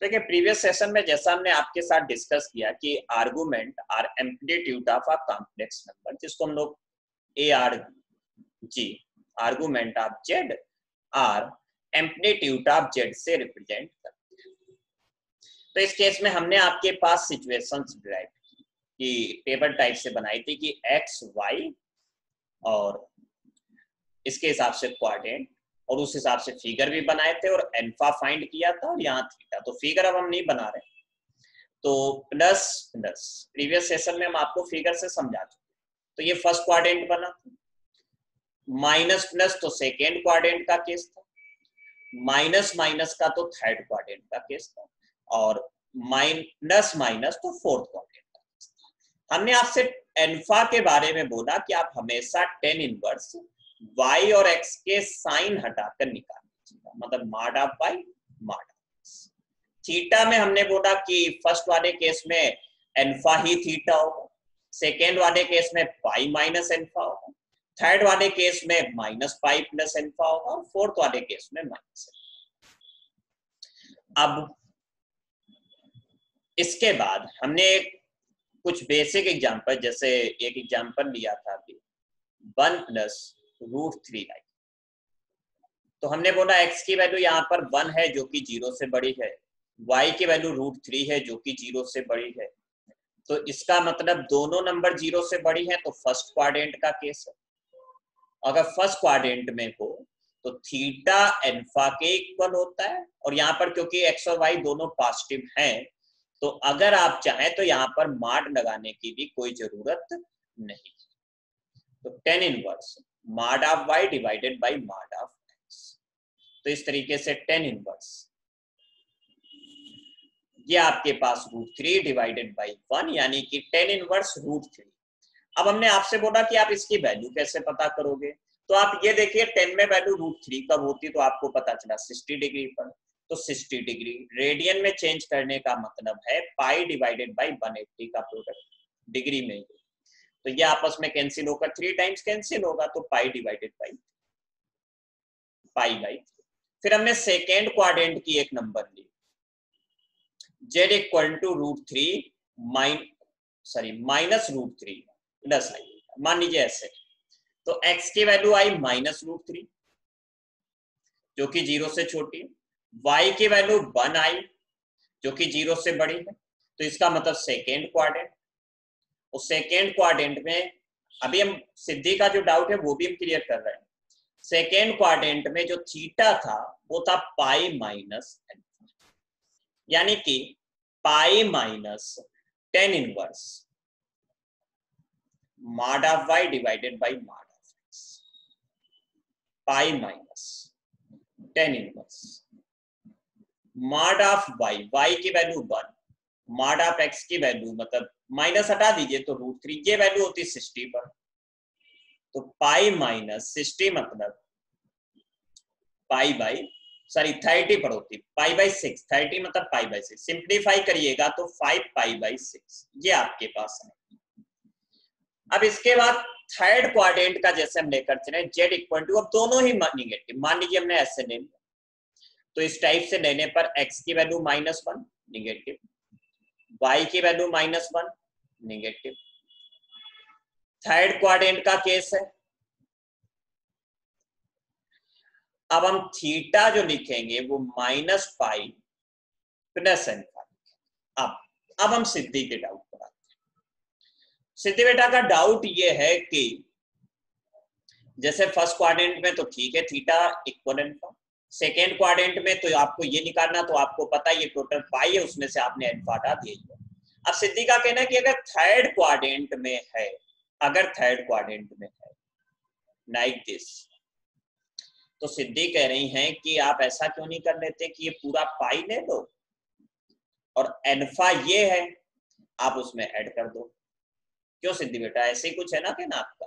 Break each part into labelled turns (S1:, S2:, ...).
S1: देखिए previous session में जैसा हमने आपके साथ डिस्कस किया कि argument or amplitude of a complex number, जिसको हम लोग A R G argument of Z or amplitude of Z से रिप्रेजेंट करते हैं। तो इस केस में हमने आपके पास सिचुएशंस डिराइव की टेबल टाइप से बनाई थी कि एक्स वाई और इसके हिसाब से क्वाड्रेंट और उस हिसाब से फिगर भी बनाए थे और अल्फा फाइंड किया था और यहाँ थीटा। तो फिगर अब हम नहीं बना रहे, तो प्लस प्लस प्रीवियस सेशन में हम आपको फिगर से समझा चुके। तो ये फर्स्ट क्वाड्रेंट बना, माइनस प्लस तो सेकेंड क्वाड्रेंट का केस था, माइनस माइनस का तो थर्ड क्वाड्रेंट का केस था, और माइनस माइनस तो फोर्थ क्वाड्रेंट का केस था। हमने आपसे अल्फा के बारे में बोला कि आप हमेशा टेन इनवर्स y और x के साइन हटाकर निकाल दीजिएगा, मतलब mod of y mod of. Theta में हमने बोला कि फर्स्ट वाले केस में अल्फा ही थीटा होगा, सेकेंड वाले केस में पाई माइनस अल्फा होगा, थर्ड वाले केस में माइनस पाई प्लस अल्फा होगा और फोर्थ वाले केस में माइनस अल्फा। अब इसके बाद हमने कुछ बेसिक एग्जांपल, जैसे एक एग्जांपल लिया था अभी 1 प्लस √3 लाइक। तो हमने बोला x की वैल्यू यहाँ पर 1 है जो कि 0 से बड़ी है, y की वैल्यू √3 है जो कि 0 से बड़ी है। तो इसका मतलब दोनों नंबर 0 से बड़ी है, तो फर्स्ट क्वाड्रेंट का केस है। अगर फर्स्ट क्वाड्रेंट में हो तो थीटा अल्फा के इक्वल होता है, और यहाँ पर क्योंकि x और y दोनों पॉजिटिव हैं तो अगर आप चाहें तो यहाँ पर मॉड लगाने की भी कोई जरूरत नहीं। तो ten inverse mod of y divided by mod of x। तो इस तरीके से टेन इनवर्स ये आपके पास √3 डिवाइडेड बाय 1 यानी कि टेन इनवर्स √3। अब हमने आपसे बोला कि आप इसकी वैल्यू कैसे पता करोगे, तो आप ये देखिए 10 में वैल्यू √3 कब होती, तो आपको पता चला 60 डिग्री पर। तो 60 डिग्री रेडियन में चेंज करने का मतलब है पाई डिवाइडेड बाय 180 का प्रोडक्ट डिग्री में। तो ये आपस में कैंसिल होकर 3 टाइम्स कैंसिल होगा, तो pi divided by pi by. फिर हमने सेकेंड क्वाड्रेंट की एक नंबर ली, z equal to √3 minus √3 plus i, मान लीजिए ऐसे। तो x की वैल्यू आई माइनस √3 जो कि 0 से छोटी है, y की वैल्यू 1 आई जो कि 0 से बड़ी है। तो इसका मतलब सेकेंड क्वाड्रेंट, उस सेकेंड क्वाड्रेंट में अभी हम सिद्धि का जो डाउट है वो भी हम क्लियर कर रहे हैं। सेकेंड क्वाड्रेंट में जो थीटा था वो था पाई माइनस अल्फा, यानी कि pi minus ten inverse mod of y divided by mod of x, pi minus ten inverse mod of y की वैल्यू 1, मॉड ऑफ x की वैल्यू मतलब माइनस हटा दीजिए तो √3, ये वैल्यू होती 60 पर। तो पाई माइनस 60 मतलब पाई बाई 30 पर होती, पाई बाई 6, 30 मतलब पाई बाई 6। सिंप्लीफाई करिएगा तो 5 पाई बाई 6 ये आपके पास है। अब इसके बाद थर्ड क्वाड्रेंट का जैसे हम लेकर चले z इक्वल टू, अब दोनों ही निगेटिव, मान लीजिए हमने ऐसे ले लिया, तो इस टाइप से लेने पर x की वैल्यू -1 निगेटिव, y की वैल्यू -1 निगेटिव। थर्ड क्वाड्रेंट का केस है। अब हम थीटा जो लिखेंगे वो माइनस पाई प्लस अल्फा। अब हम सिद्धि के डाउट पर आते हैं। सिद्धि बेटा का डाउट ये है कि जैसे फर्स्ट क्वाड्रेंट में तो ठीक है theta equal alpha, second quadrant में तो आपको ये निकालना, तो आपको पता है ये टोटल पाई है, उसमें से आपने अल्फा हटा दिया। अब सिद्धि का कहना है कि अगर थर्ड क्वाड्रेंट में है, अगर थर्ड क्वाड्रेंट में है लाइक दिस, तो सिद्धि कह रही हैं कि आप ऐसा क्यों नहीं कर लेते कि ये पूरा पाई ले लो और अल्फा ये है आप उसमें ऐड कर दो। क्यों सिद्धि बेटा, ऐसे ही कुछ है ना कहना आपका,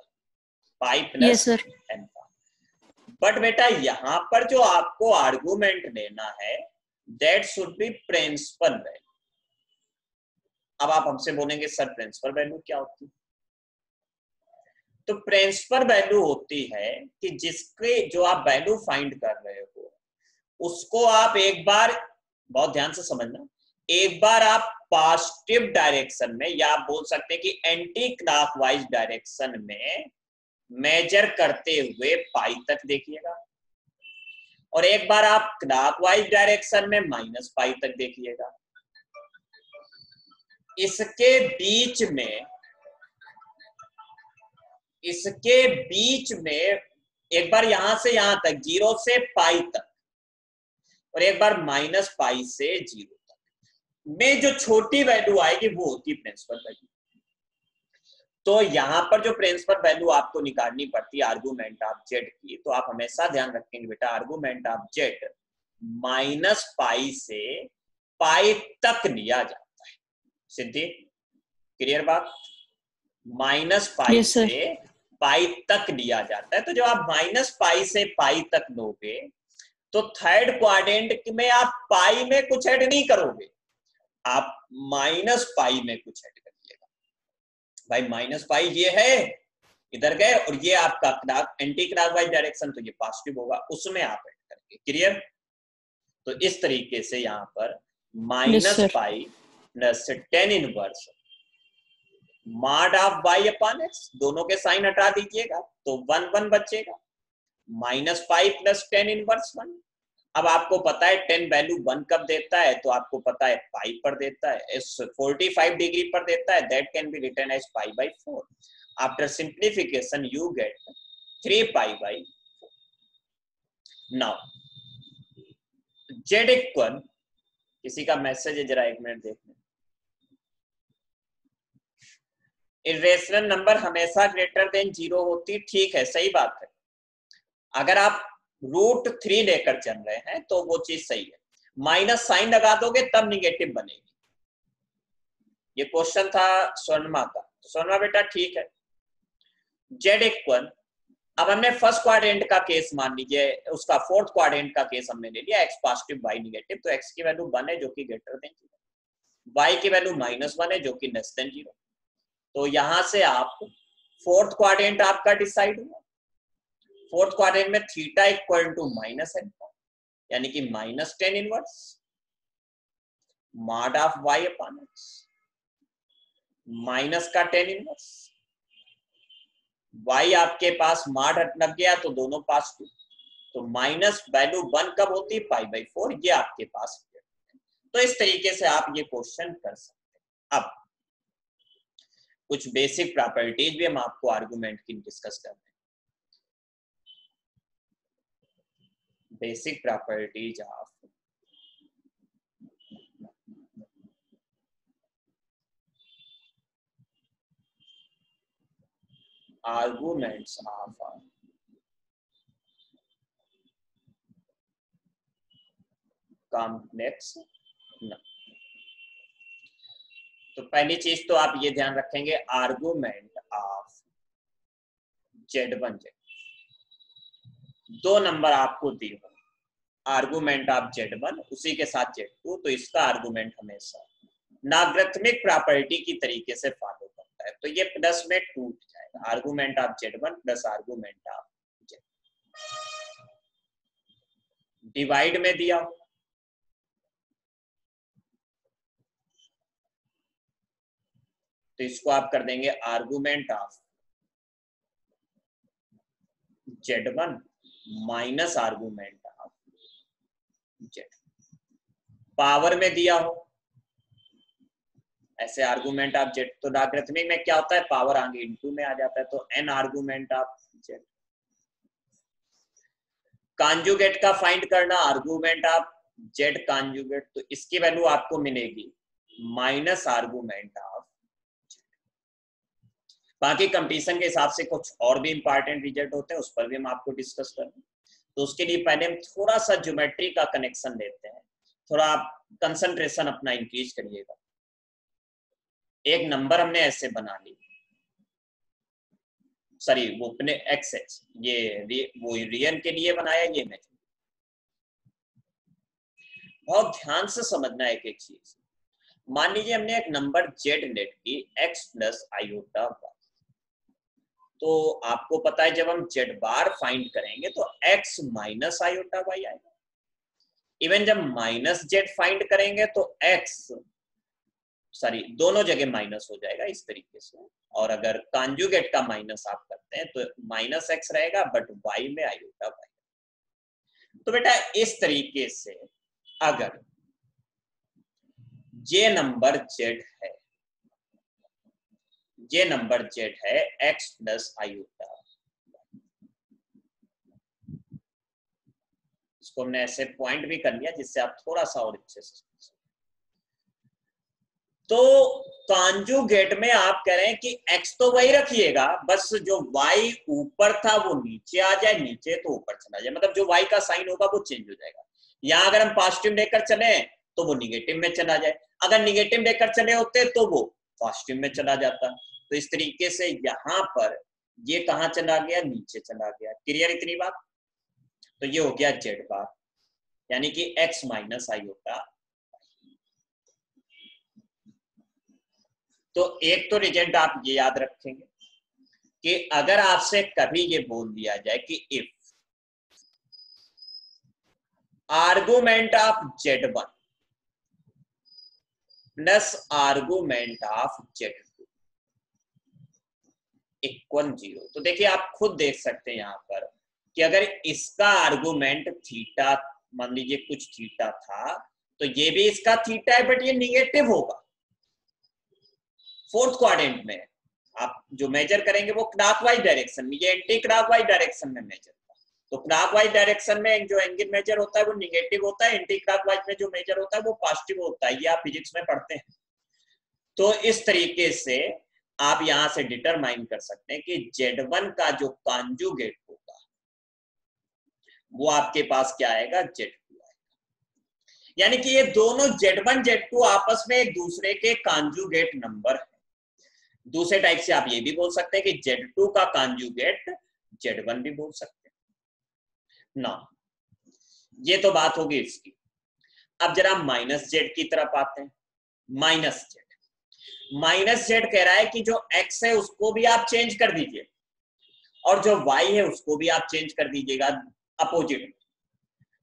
S1: पाई प्लस अल्फा। बट बेटा यहाँ पर जो आपको आर्गुमेंट लेना है that should be principal value. अब आप हमसे बोलेंगे सर प्रिंसिपल वैल्यू क्या होती है, तो प्रिंसिपल वैल्यू होती है कि जिसके जो आप वैल्यू फाइंड कर रहे हो उसको आप एक बार बहुत ध्यान से समझना, एक बार आप पॉजिटिव डायरेक्शन में या आप बोल सकते हैं कि एंटी क्लॉकवाइज डायरेक्शन में मेजर करते हुए पाई तक देखिएगा, और एक बार आप क्लॉकवाइज डायरेक्शन में माइनस पाई तक देखिएगा। इसके बीच में एक बार यहां से यहां तक, 0 से पाई तक, और एक बार माइनस पाई से 0 तक में जो छोटी वैल्यू आएगी वो होती प्रिंसिपल वैल्यू। तो यहां पर जो प्रिंसिपल वैल्यू आपको निकालनी पड़ती है आर्गुमेंट ऑफ जेड की, तो आप हमेशा ध्यान रखेंगे बेटा, argument of Z minus pi से पाई तक लिया जाता है। सिद्धि क्लियर बात? माइनस पाई से पाई तक लिया जाता है। तो जब आप माइनस पाई से पाई तक लोगे तो थर्ड क्वाड्रेंट में आप पाई में कुछ ऐड नहीं करोगे, आप माइनस पाई में कुछ ऐड करिएगा। भाई माइनस पाई ये है, इधर गए, और ये आपका एंटी क्लॉकवाइज डायरेक्शन, तो ये पॉजिटिव होगा, उसमें आप ऐड करेंगे। क्लियर? तो इस तरीके से यहां पर minus pi plus tan inverse mod of Y upon X, दोनों के साइन हटा दीजिएगा तो 1 1 बचेगा, minus pi plus tan inverse 1। अब आपको पता है 10 वैल्यू 1 कब देता है, तो आपको पता है पाई पर देता है, 45 डिग्री पर देता है, that can be written as pi by 4। After simplification you get 3 pi by 4। Now Z equal, किसी का मैसेज है, जरा 1 मिनट देखने। इरेशनल नंबर हमेशा ग्रेटर देन 0 होती, ठीक है, सही बात है। अगर आप √3 लेकर चल रहे हैं तो वो चीज सही है, माइनस साइन लगा दोगे तब निगेटिव बनेगी। ये क्वेश्चन था स्वर्णमा का, स्वर्णमा बेटा ठीक है। जेड इक्वल, अब हमने फर्स्ट क्वाड्रेंट का केस मान लीजिए, उसका फोर्थ क्वाड्रेंट का केस हमने ले लिया, एक्स पॉजिटिव वाई निगेटिव, तो एक्स की वैल्यू 1 है जो कि ग्रेटर देन 0, वाई की वैल्यू -1 है जो कि लेस देन 0। तो यहां से आप फोर्थ क्वाड्रेंट आपका डिसाइड हुआ। फोर्थ क्वाड्रेंट में theta equal to minus alpha, यानी कि -10 inverse mod of Y upon X, minus का 10 इनवर्स, वाई आपके पास मॉड लग गया तो दोनों पास 2, तो माइनस वैल्यू 1 कब होती है, पाई बाई 4, ये आपके पास है। तो इस तरीके से आप ये क्वेश्चन कर सकते हैं। अब कुछ बेसिक प्रॉपर्टीज भी हम आपको आर्गुमेंट की डिस्कस कर रहे हैं। Basic properties of arguments of complex number। तो पहली चीज तो आप ये ध्यान रखेंगे, आर्गुमेंट ऑफ Z1 Z, दो नंबर आपको दिए हो, आर्गुमेंट ऑफ Z1 उसी के साथ Z2, तो इसका आर्गुमेंट हमेशा नागरिथमिक प्रॉपर्टी की तरीके से फॉलो करता है, तो ये प्लस में टूट जाएगा, argument of Z1 plus argument of Z। Divide में दिया हो तो इसको आप कर देंगे argument of Z1 minus argument of Z। Power में दिया हो ऐसे आर्गुमेंट ऑफ Z, तो लॉगरिथमिक में क्या होता है, पावर आगे इनटू में आ जाता है, तो n argument of Z। Conjugate का फाइंड करना, आर्गुमेंट ऑफ Z कॉन्जुगेट, तो इसकी वैल्यू आपको मिलेगी माइनस आर्गुमेंट ऑफ Z। बाकी कंपटीशन के हिसाब से कुछ और भी इंपॉर्टेंट रिजल्ट होते हैं, उस पर भी हम आपको डिस्कस करेंगे। तो उसके लिए पहले हम थोड़ा सा ज्योमेट्री का कनेक्शन लेते हैं, थोड़ा आप कंसंट्रेशन अपना इंक्रीज करिएगा। एक नंबर हमने ऐसे बना ली, सॉरी वो अपने एक्स एक्स, ये वो रियल के लिए बनाया, ये इमेजिनरी। बहुत ध्यान से समझना है एक एक चीज। मान लीजिए हमने एक नंबर जेड लेट की एक्स प्लस आयोटा वाई, तो आपको पता है जब हम जेड बार फाइंड करेंगे तो एक्स माइनस आयोटा वाई आएगा। इवन जब माइनस जेड फाइंड करेंगे तो दोनों जगह माइनस हो जाएगा इस तरीके से। और अगर कॉन्जुगेट का माइनस आप करते हैं तो माइनस एक्स रहेगा, बट वाई में आयोटा वाई। तो बेटा इस तरीके से अगर जे नंबर जेड है एक्स प्लस आयोटा, इसको हमने ऐसे पॉइंट भी कर लिया जिससे आप थोड़ा सा और अच्छे से। तो कॉन्जुगेट में आप कह रहे हैं कि x तो वही रखिएगा, बस जो y ऊपर था वो नीचे आ जाए, नीचे तो ऊपर चला जाए, मतलब जो y का साइन होगा वो चेंज हो जाएगा। यहां अगर हम पॉजिटिव लेकर चले तो वो निगेटिव में चला जाए, अगर निगेटिव लेकर चले होते तो वो पॉजिटिव में चला जाता। तो इस तरीके से यहां पर ये कहां चला गया, नीचे चला गया। क्लियर इतनी बात? तो ये हो गया जेड बार, यानी कि x माइनस आयोटा। तो एक तो रिजल्ट आप ये याद रखेंगे कि अगर आपसे कभी ये बोल दिया जाए कि if argument of Z1 plus argument of Z2 equal 0, तो देखिए आप खुद देख सकते हैं यहां पर कि अगर इसका आर्गुमेंट थीटा, मान लीजिए कुछ थीटा था, तो ये भी इसका थीटा है, बट ये निगेटिव होगा। फोर्थ क्वाड्रेंट में आप जो मेजर करेंगे वो क्लॉकवाइज डायरेक्शन में, ये एंटी क्लॉकवाइज डायरेक्शन में मेजर। तो क्लॉकवाइज डायरेक्शन में जो एंगल मेजर होता है वो निगेटिव होता है, एंटी क्लॉकवाइज में जो मेजर होता है वो पॉजिटिव होता है। ये आप फिजिक्स में पढ़ते हैं। तो इस तरीके से आप यहां से डिटरमाइन कर सकते हैं कि Z1 का जो कॉन्जुगेट होगा वो आपके पास क्या आएगा, Z2 आएगा। यानी कि ये दोनों Z1 Z2 आपस में एक दूसरे के कॉन्जुगेट नंबर है। दूसरे टाइप से आप ये भी बोल सकते हैं कि Z2 का कॉन्जुगेट Z1 भी बोल सकते हैं ना। ये तो बात होगी इसकी। अब जरा माइनस जेड की तरफ आते हैं। माइनस जेड कह रहा है कि जो x है उसको भी आप चेंज कर दीजिए और जो y है उसको भी आप चेंज कर दीजिएगा अपोजिट।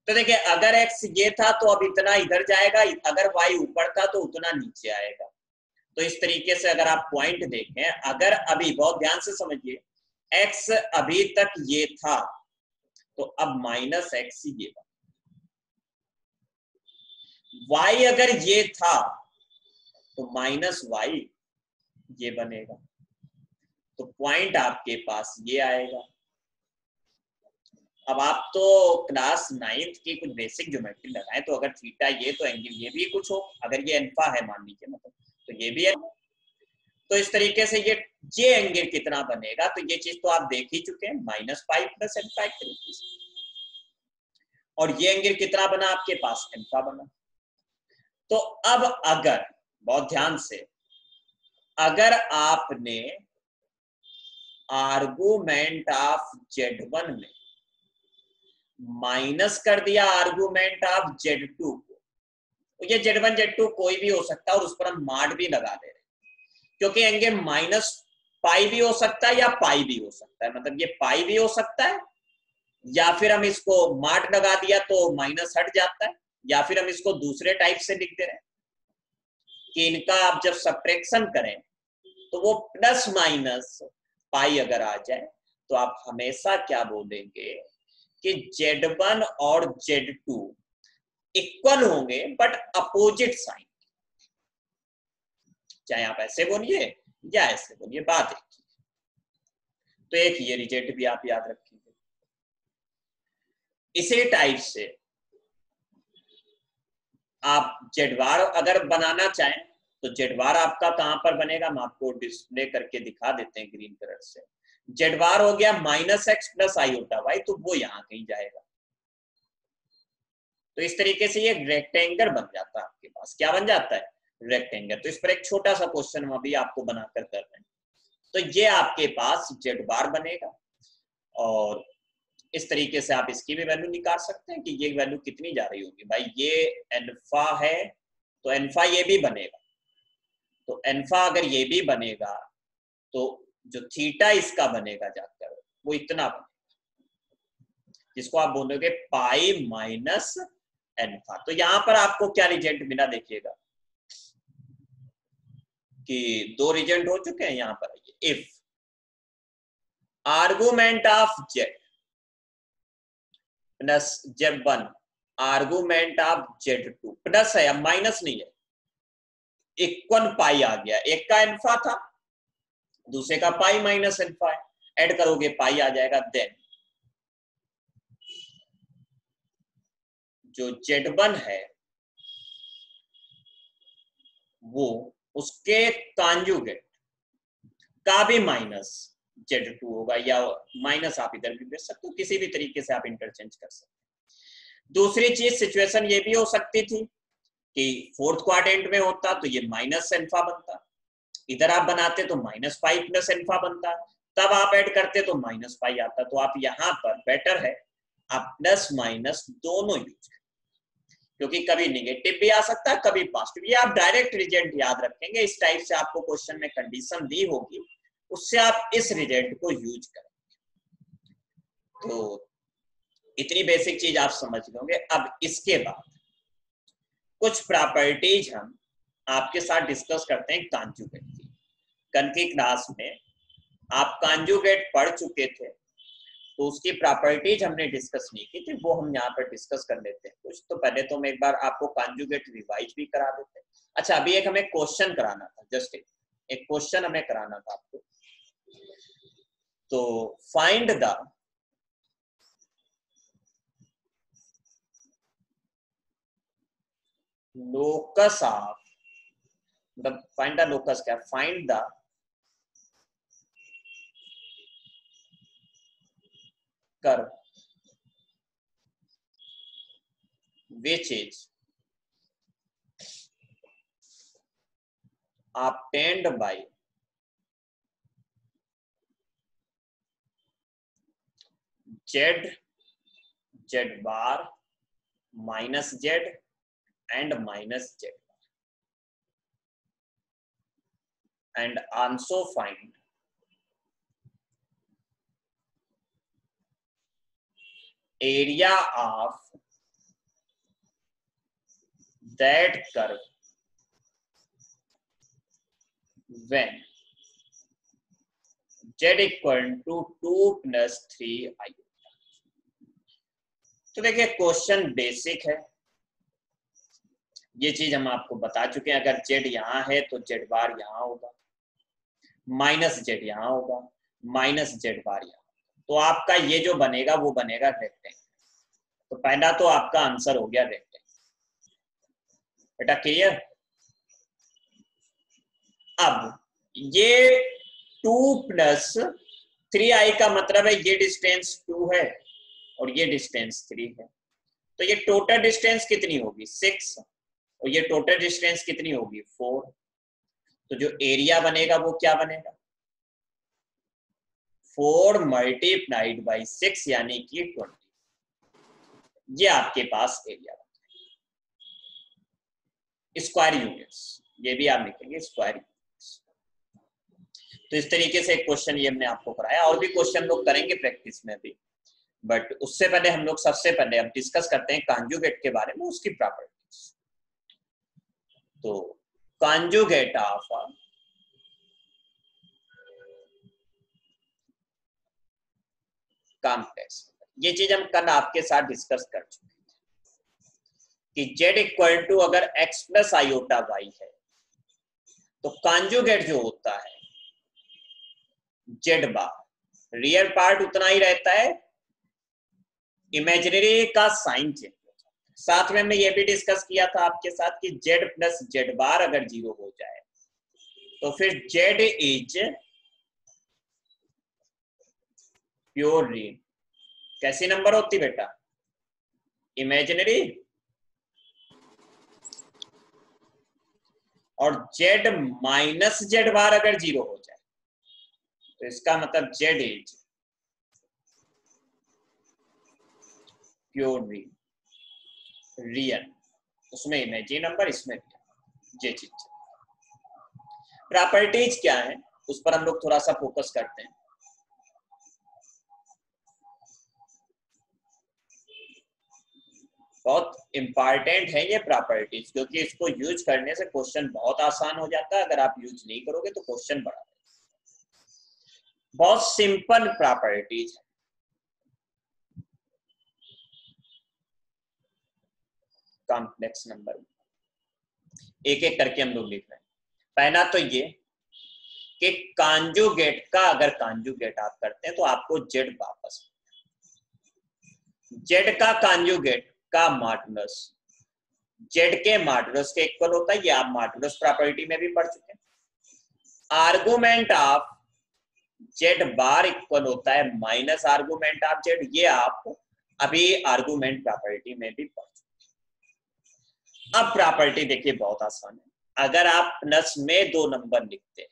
S1: तो देखिए अगर x ये था तो अब इतना इधर जाएगा, अगर y ऊपर था तो उतना नीचे आएगा। तो इस तरीके से अगर आप पॉइंट देखें, अगर अभी बहुत ध्यान से समझिए x अभी तक ये था तो अब माइनस एक्स ये बना, y अगर ये था तो माइनस वाई ये बनेगा। तो पॉइंट आपके पास ये आएगा। अब आप तो क्लास 9th की कुछ बेसिक ज्योमेट्री लगाएं, तो अगर थीटा ये तो एंगल ये भी कुछ हो, अगर ये अल्फा है मान लीजिए, मतलब तो ये भी है। तो इस तरीके से ये एंगल कितना बनेगा, तो ये चीज तो आप देख ही चुके हैं, माइनस पाई प्लस एल्फा एक तरीके से। और ये एंगल कितना बना आपके पास, एल्फा बना। तो अब अगर बहुत ध्यान से, अगर आपने आर्गुमेंट ऑफ Z1 में माइनस कर दिया आर्गुमेंट ऑफ Z2 को, तो ये Z1 Z2 कोई भी हो सकता है और उस पर हम मार्ड भी लगा दे रहे हैं, क्योंकि एंगल माइनस पाई भी हो सकता है या पाई भी हो सकता है, मतलब ये पाई भी हो सकता है, या फिर हम इसको मार्ड लगा दिया तो माइनस हट जाता है, या फिर हम इसको दूसरे टाइप से लिख दे रहे हैं कि इनका आप जब सब्ट्रैक्शन करें तो वो प्लस माइनस पाई अगर आ जाए तो आप हमेशा क्या बोलेंगे कि Z1 और Z2 इक्वल होंगे बट अपोजिट साइन। चाहे आप ऐसे बोलिए या ऐसे बोलिए, बात एक ही। तो एक ये रिजल्ट भी आप याद रखिए। इसी टाइप से आप जेडवार अगर बनाना चाहें तो जेडवार आपका कहां पर बनेगा, हम आपको डिस्प्ले करके दिखा देते हैं ग्रीन कलर से। जेडवार हो गया minus X plus iota Y, तो वो यहां कहीं जाएगा। तो इस तरीके से ये रेक्टेंगल बन जाता है आपके पास। क्या बन जाता है, रेक्टेंगल। तो इस पर एक छोटा सा क्वेश्चन हम अभी आपको बनाकर कर रहे हैं। तो ये आपके पास जेड बार बनेगा और इस तरीके से आप इसकी भी वैल्यू निकाल सकते हैं कि ये वैल्यू कितनी जा रही होगी। भाई ये अल्फा है तो अल्फा ये भी बनेगा, तो अल्फा अगर ये भी बनेगा तो जो थीटा इसका बनेगा जाकर वो इतना बनेगा, जिसको आप बोलोगे पाई माइनस एल्फा। तो यहां पर आपको क्या रिजल्ट मिला देखिएगा कि दो रिजल्ट हो चुके हैं यहां पर। If argument of Z plus Z one argument of Z two plus है, अब माइनस नहीं है, इक्वल पाई आ गया, एक का अल्फा था दूसरे का पाई माइनस अल्फा है, ऐड करोगे पाई आ जाएगा, देन जो Z1 है वो उसके कॉन्जुगेट का भी माइनस Z2 होगा, या माइनस आप इधर भी भेज सकते हो, किसी भी तरीके से आप इंटरचेंज कर सकते हो। दूसरी चीज सिचुएशन ये भी हो सकती थी कि फोर्थ क्वाड्रेंट में होता तो ये माइनस अल्फा बनता, इधर आप बनाते तो माइनस पाई प्लस अल्फा बनता, तब आप ऐड करते तो माइनस पाई आता। तो आप यहाँ पर बेटर है आप प्लस माइनस दोनों यूज करें, क्योंकि कभी निगेटिव भी आ सकता है कभी पॉजिटिव, ये आप डायरेक्ट रिजल्ट याद रखेंगे। इस टाइप से आपको क्वेश्चन में कंडीशन दी होगी, उससे आप इस रिजल्ट को यूज करेंगे। तो इतनी बेसिक चीज आप समझ लोगे। अब इसके बाद कुछ प्रॉपर्टीज हम आपके साथ डिस्कस करते हैं कॉन्जुगेट की। कल की क्लास में आप कॉन्जुगेट पढ़ चुके थे, तो उसकी प्रॉपर्टीज हमने डिस्कस नहीं की थी, वो हम यहाँ पर डिस्कस कर लेते हैं कुछ। तो पहले तो हम एक बार आपको कॉन्जुगेट रिवाइज भी करा देते हैं। अच्छा, अभी एक हमें क्वेश्चन कराना था, जस्ट एक क्वेश्चन हमें कराना था आपको। तो फाइंड द लोकस ऑफ, मतलब फाइंड द लोकस क्या, find the curve which is obtained by z bar minus z and minus z bar, and also find area of that curve when z equal to 2 plus 3 i। तो देखिए question basic है, ये चीज हम आपको बता चुके हैं। अगर z यहाँ है तो z बार यहाँ होगा, माइनस z यहाँ होगा, माइनस z बार यहाँ, तो आपका ये जो बनेगा वो बनेगा रेक्टेंगल। तो पहला तो आपका आंसर हो गया रेक्टेंगल। बेटा क्लियर? अब ये 2 प्लस 3i का मतलब है ये डिस्टेंस 2 है और ये डिस्टेंस 3 है, तो ये टोटल डिस्टेंस कितनी होगी 6 और ये टोटल डिस्टेंस कितनी होगी 4। तो जो एरिया बनेगा वो क्या बनेगा 4 मल्टीप्लाइड बाई 6 यानी कि 20। ये आपके पास एरिया बनेगा। स्क्वायर यूनिट्स ये भी आप लिखेंगे स्क्वायर यूनिट्स। तो इस तरीके से एक क्वेश्चन ये हमने आपको कराया, और भी क्वेश्चन लोग करेंगे प्रैक्टिस में भी, बट उससे पहले हम लोग सबसे पहले अब डिस्कस करते हैं कॉन्जुगेट के बारे में, उसकी प्रॉपर्टीज। तो कॉन्जुगेट ऑफ कॉम्प्लेक्स, ये चीज हम कल आपके साथ डिस्कस कर चुके हैं कि z इक्वल टू अगर x प्लस आयोटा y है तो कॉन्जुगेट जो होता है z बार, रियल पार्ट उतना ही रहता है, इमेजिनरी का साइन चेंज हो जाता है। साथ में हमने ये भी डिस्कस किया था आपके साथ कि z प्लस z बार अगर 0 हो जाए तो फिर z इज प्योर रियल। कैसी नंबर होती बेटा इमेजिनरी, और z माइनस z बार अगर 0 हो जाए तो इसका मतलब z इज प्योर रियल, उसमें इमेजिनरी नंबर इसमें ये चीज। प्रॉपर्टीज क्या है उस पर हम लोग थोड़ा सा फोकस करते हैं। बहुत इंपॉर्टेंट है ये प्रॉपर्टीज, क्योंकि इसको यूज करने से क्वेश्चन बहुत आसान हो जाता है। अगर आप यूज नहीं करोगे तो क्वेश्चन बड़ा, बहुत सिंपल प्रॉपर्टीज है। कॉम्प्लेक्स नंबर एक एक करके हम लोग लिख रहे हैं। पहला तो ये कि कॉन्जुगेट का अगर कॉन्जुगेट आप करते हैं तो आपको जेड वापस, जेड का कॉन्जुगेट का मॉडुलस जेड के मॉडुलस के इक्वल होता है। ये आप मॉडुलस प्रॉपर्टी में भी पढ़ चुके हैं। Argument of Z bar equal होता है माइनस आर्गुमेंट ऑफ जेड। ये आप अभी आर्गुमेंट प्रॉपर्टी में भी पढ़ चुके हैं। अब प्रॉपर्टी देखिए बहुत आसान है। अगर आप प्लस में 2 नंबर लिखते हैं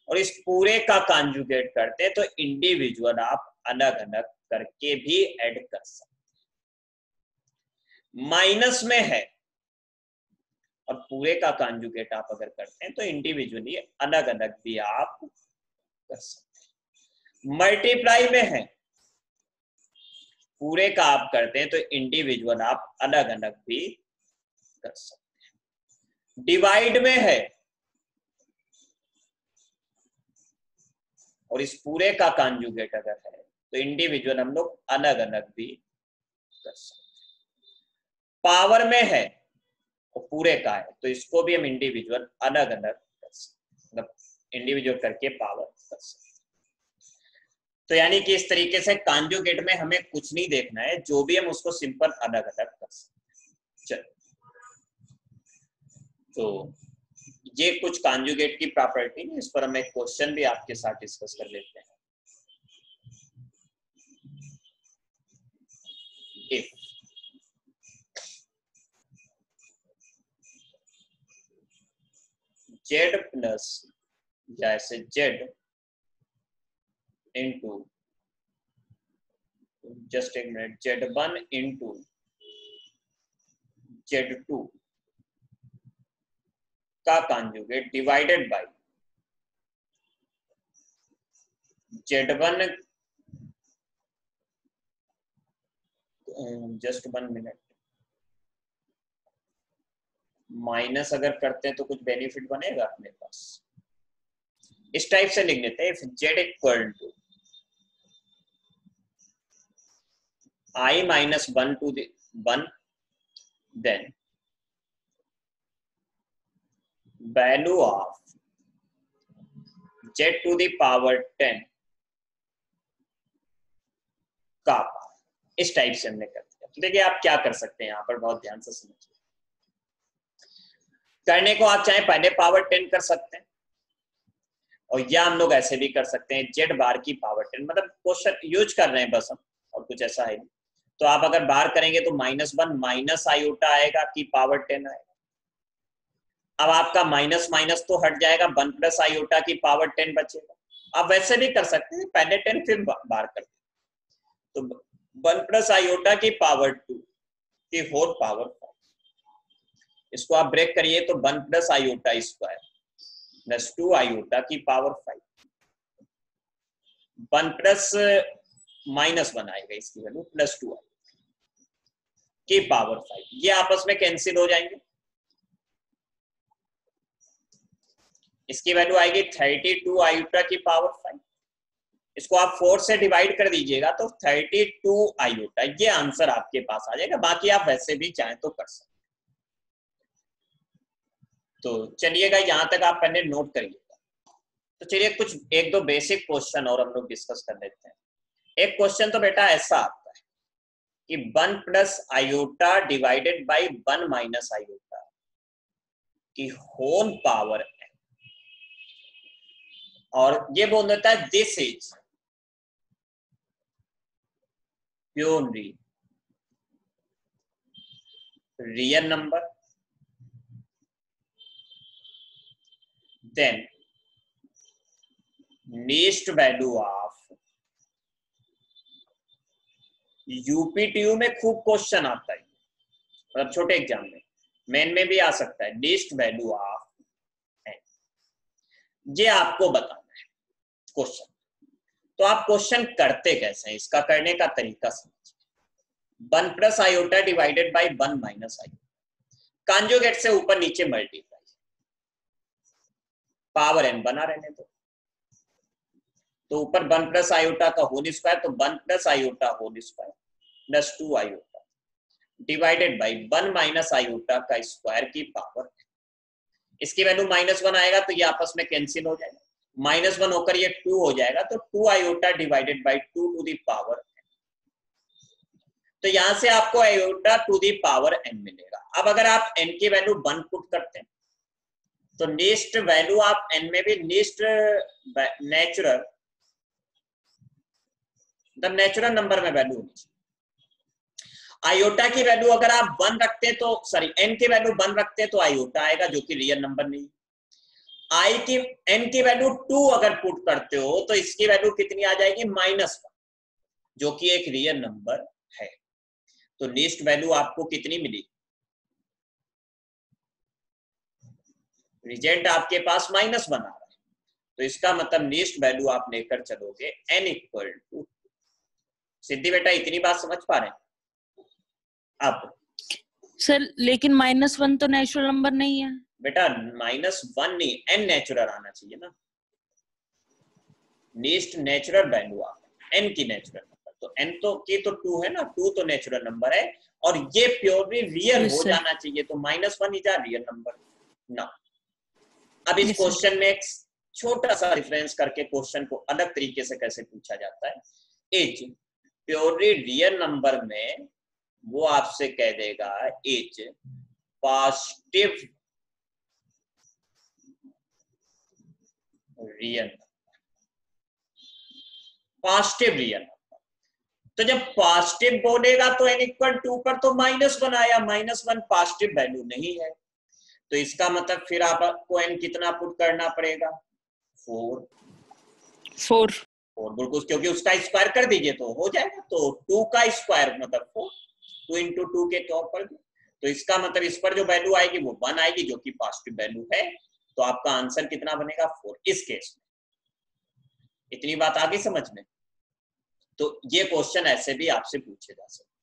S1: और इस पूरे का कॉन्जुगेट करते हैं तो इंडिविजुअल आप अलग अलग करके भी ऐड कर सकते हैं। माइनस में है और पूरे का कॉन्जुगेट आप अगर करते हैं तो इंडिविजुअली अलग अलग भी आप कर सकते हैं। मल्टीप्लाई में है, पूरे का आप करते हैं तो इंडिविजुअल आप अलग अलग भी कर सकते हैं। डिवाइड में है और इस पूरे का कॉन्जुगेट अगर है तो इंडिविजुअल हम लोग अलग अलग भी कर सकते हैं। पावर में है और पूरे का है तो इसको भी हम इंडिविजुअल अलग अलग कर सकते हैं, मतलब इंडिविजुअल करके पावर कर सकते हैं। तो यानी कि इस तरीके से कॉन्जुगेट में हमें कुछ नहीं देखना है, जो भी हम उसको सिंपल अलग अलग कर सकते हैं। चलो, तो ये कुछ कॉन्जुगेट की प्रॉपर्टी है, इस पर हम एक क्वेश्चन भी आपके साथ डिस्कस कर लेते हैं। If z प्लस या ऐसे z इंटू, जस्ट एक मिनट, z1 इंटू z2 का conjugate divided by z1, just 1 minute, minus अगर करते हैं तो कुछ बेनिफिट बनेगा अपने पास। इस टाइप से लिख लेते हैं, if z equal to I minus 1 to the 1, then value of z to the power 10 का पावर, इस टाइप से हमने कर दिया। तो देखिए आप क्या कर सकते हैं यहाँ पर, बहुत ध्यान से समझिए। करने को आप चाहे पहले पावर 10 कर सकते हैं और या हम लोग ऐसे भी कर सकते हैं जेड बार की पावर 10, मतलब क्वेश्चन यूज कर रहे हैं बस हम, और कुछ ऐसा है नहीं। तो आप अगर बार करेंगे तो -1 माइनस आयोटा आएगा की पावर 10 आएगा। अब आपका माइनस माइनस तो हट जाएगा, 1 प्लस आयोटा की पावर 10 बचेगा। आप वैसे भी कर सकते हैं, पहले 10 फिर बार कर, तो 1 प्लस आयोटा की पावर 2 की होल पावर 5, इसको आप ब्रेक करिए तो 1 plus iota square plus 2 iota की पावर 5, 1 प्लस -1 आएगा, इसकी वैल्यू प्लस 2 की पावर 5, ये आपस में कैंसिल हो जाएंगे। इसकी वैल्यू आएगी 32 आयोटा की पावर 5, इसको आप 4 से डिवाइड कर दीजिएगा तो 32 आयोटा, ये आंसर आपके पास आ जाएगा। बाकी आप वैसे भी चाहें तो कर सकते। तो चलिएगा यहां तक आप पहले नोट करिएगा। तो चलिए कुछ 1-2 बेसिक क्वेश्चन और हम लोग डिस्कस कर लेते हैं। एक क्वेश्चन तो बेटा ऐसा आता है कि 1 plus iota divided by 1 minus iota की होल पावर है, और ये बोल देता है this is purely real number, then least value of, UPTU में खूब क्वेश्चन आता है, मतलब छोटे एग्जाम में, मेन में भी आ सकता है, लीस्ट वैल्यू ऑफ एन, ये आपको बताना है क्वेश्चन। तो आप क्वेश्चन करते कैसे हैं, इसका करने का तरीका समझिए। 1 plus iota divided by 1 minus iota. Conjugate से ऊपर नीचे मल्टीप्लाई, पावर n बना रहने दो। तो ऊपर 1 प्लस आयोटा का होल स्क्वायर, तो 1 plus iota whole square plus 2 iota divided by 1 minus iota का स्क्वायर की पावर। इसकी वैल्यू -1 आएगा तो ये आपस में कैंसिल हो जाएगा, -1 होकर ये 2 हो जाएगा, तो 2 iota divided by 2 to the power. तो यहां से आपको iota to the power n मिलेगा। अब अगर आप n की वैल्यू 1 पुट करते हैं तो नीस्ट वैल्यू आप n में भी नीस्ट नेचुरल नेचुरल नंबर में वैल्यू होनी चाहिए। आयोटा की वैल्यू अगर आप 1 रखते हैं तो सॉरी n की वैल्यू 1 रखते हैं तो आयोटा आएगा जो कि रियल नंबर नहीं। n की वैल्यू 2 अगर पुट करते हो तो इसकी वैल्यू कितनी आ जाएगी, -1, जो कि एक रियल नंबर है। तो लीस्ट वैल्यू आपको कितनी मिली, रिजल्ट आपके पास -1 आ रहा है, तो इसका मतलब लीस्ट वैल्यू आप लेकर चलोगे n इक्वल टू। सिद्धि बेटा इतनी बात समझ पा रहे हैं? अब
S2: सर लेकिन -1 तो नेचुरल नंबर नहीं है
S1: बेटा, -1 नहीं, n नेचुरल आना चाहिए ना। लीस्ट नेचुरल वैल्यू आ n की नेचुरल नंबर, तो n तो की तो 2 है ना, 2 तो नेचुरल नंबर है और ये प्योरली रियल हो जाना चाहिए, तो -1 इज अ रियल नंबर ना। अब इस क्वेश्चन में एक छोटा सा डिफरेंस करके क्वेश्चन को अलग तरीके से कैसे पूछा जाता है। इज प्योरली रियल नंबर में वो आपसे कह देगा is positive real number, positive real number. तो जब पॉजिटिव बोलेगा तो n इक्वल 2 पर तो -1 आया, -1 पॉजिटिव वैल्यू नहीं है, तो इसका मतलब फिर आपको n कितना पुट करना पड़ेगा, 4 बिल्कुल, क्योंकि उसका स्क्वायर कर दीजिए तो हो जाएगा। तो 2 का स्क्वायर मतलब 4, 2 इंटू 2 के तौर पर, तो इसका मतलब इस पर जो वैल्यू आएगी वो 1 आएगी जो कि पॉजिटिव वैल्यू है, तो आपका आंसर कितना बनेगा, 4 इस केस में। इतनी बात आगे समझ में? तो ये क्वेश्चन ऐसे भी आपसे पूछे जा सकते।